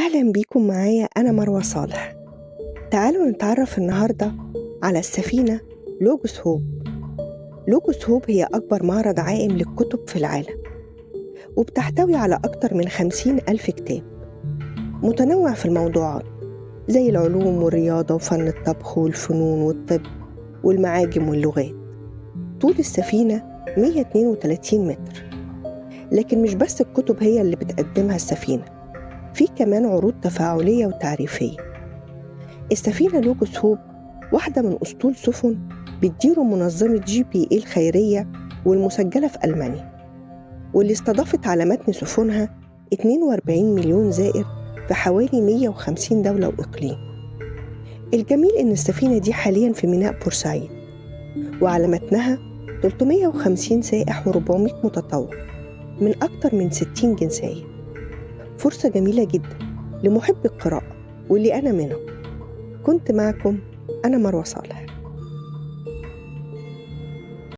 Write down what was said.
أهلا بيكم معايا، أنا مروة صالح. تعالوا نتعرف النهاردة على السفينة لوجوس هوب. لوجوس هوب هي أكبر معرض عائم للكتب في العالم، وبتحتوي على أكتر من 50,000 كتاب متنوع في الموضوعات زي العلوم والرياضة وفن الطبخ والفنون والطب والمعاجم واللغات. طول السفينة 132 متر. لكن مش بس الكتب هي اللي بتقدمها السفينة، في كمان عروض تفاعلية وتعريفية. السفينة لوجوس هوب واحدة من أسطول سفن بتديره منظمة GPA الخيرية والمسجلة في ألمانيا، واللي استضافت على متن سفنها 42 مليون زائر في حوالي 150 دولة وإقليم. الجميل إن السفينة دي حالياً في ميناء بورسعيد، وعلى متنها 350 سائح و400 متطوع من أكتر من 60 جنسية. فرصة جميلة جداً لمحب القراءة، واللي أنا منهم. كنت معكم أنا مروة صالح.